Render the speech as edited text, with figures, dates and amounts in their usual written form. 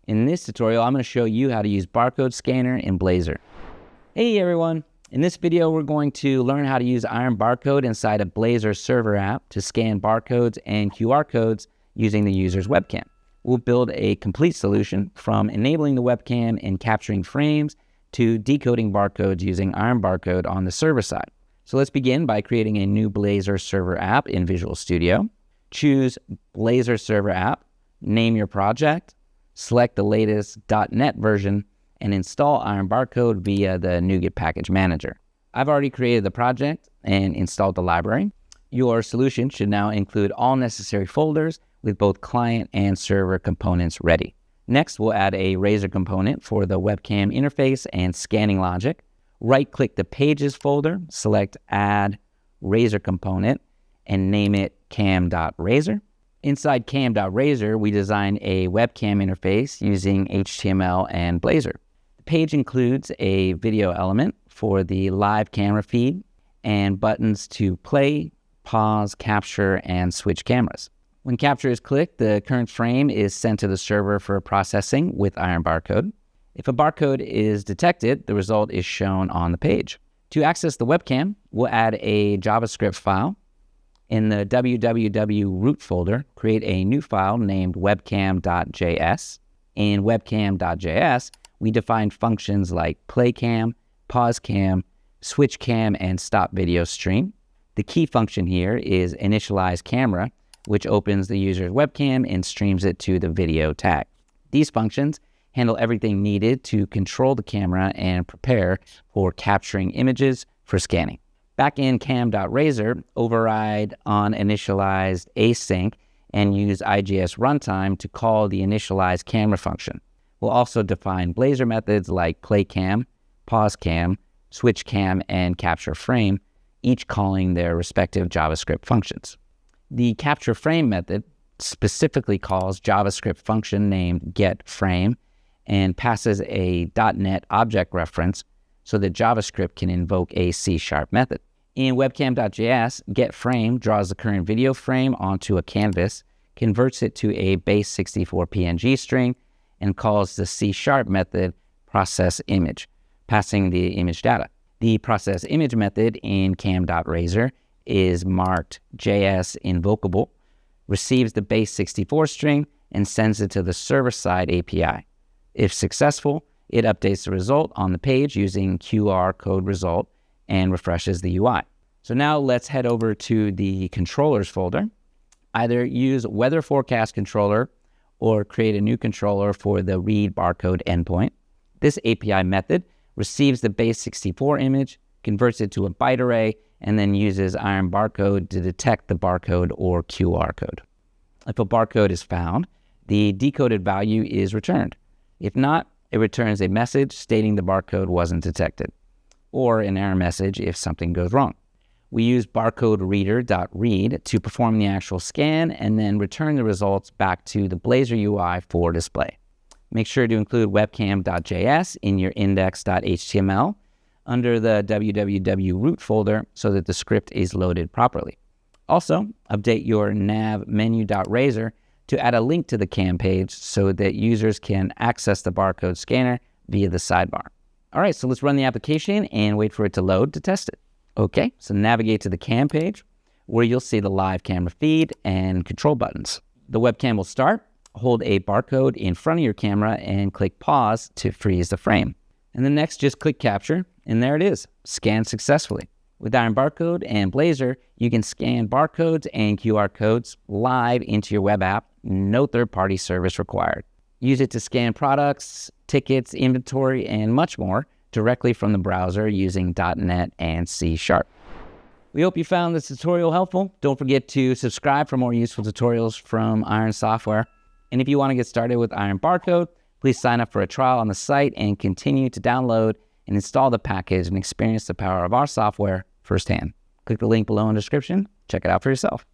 In this tutorial, I'm going to show you how to use Barcode Scanner in Blazor. Hey everyone! In this video, we're going to learn how to use IronBarcode inside a Blazor Server App to scan barcodes and QR codes using the user's webcam. We'll build a complete solution from enabling the webcam and capturing frames to decoding barcodes using IronBarcode on the server side. So let's begin by creating a new Blazor Server App in Visual Studio. Choose Blazor Server App, name your project, select the latest .NET version, and install IronBarcode via the NuGet package manager. I've already created the project and installed the library. Your solution should now include all necessary folders with both client and server components ready. Next, we'll add a Razor component for the webcam interface and scanning logic. Right-click the Pages folder, select Add Razor Component, and name it cam.razor. Inside cam.razor, we design a webcam interface using HTML and Blazor. The page includes a video element for the live camera feed and buttons to play, pause, capture, and switch cameras. When capture is clicked, the current frame is sent to the server for processing with IronBarcode. If a barcode is detected, the result is shown on the page. To access the webcam, we'll add a JavaScript file. In the www root folder, create a new file named webcam.js. In webcam.js, we define functions like playCam, pausecam, switchCam, and stop video stream. The key function here is initialize camera, which opens the user's webcam and streams it to the video tag. These functions handle everything needed to control the camera and prepare for capturing images for scanning. Back in cam.razor, override on initialized async and use IGS runtime to call the initialize camera function. We'll also define Blazor methods like playCam, pausecam, switchCam, and capture frame, each calling their respective JavaScript functions. The capture frame method specifically calls JavaScript function named getFrame and passes a .NET object reference so that JavaScript can invoke a C# method. In webcam.js, getFrame draws the current video frame onto a canvas, converts it to a base64 PNG string, and calls the C# method processImage, passing the image data. The processImage method in cam.razor is marked JS invocable, receives the base64 string, and sends it to the server-side API. If successful, it updates the result on the page using QR code result and refreshes the UI. So now let's head over to the controllers folder. Either use weather forecast controller or create a new controller for the read barcode endpoint. This API method receives the base64 image, converts it to a byte array, and then uses IronBarcode to detect the barcode or QR code. If a barcode is found, the decoded value is returned. If not, it returns a message stating the barcode wasn't detected, or an error message if something goes wrong. We use BarcodeReader.Read to perform the actual scan and then return the results back to the Blazor UI for display. Make sure to include webcam.js in your index.html under the www root folder so that the script is loaded properly. Also, update your nav menu.razor to add a link to the cam page so that users can access the barcode scanner via the sidebar. All right, so let's run the application and wait for it to load to test it. Okay, so navigate to the cam page where you'll see the live camera feed and control buttons. The webcam will start. Hold a barcode in front of your camera and click pause to freeze the frame. And then next, just click capture, and there it is, scanned successfully. With IronBarcode and Blazor, you can scan barcodes and QR codes live into your web app, no third-party service required. Use it to scan products, tickets, inventory, and much more directly from the browser using .NET and C#. We hope you found this tutorial helpful. Don't forget to subscribe for more useful tutorials from Iron Software. And if you want to get started with IronBarcode, please sign up for a trial on the site and continue to download and install the package and experience the power of our software firsthand. Click the link below in the description. Check it out for yourself.